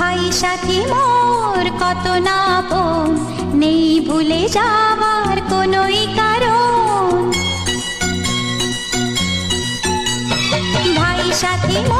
ভাই সাথী মোর কত না আপন, নেই ভুলে যাবার কোনোই কারণ। ভাই সাথী মোর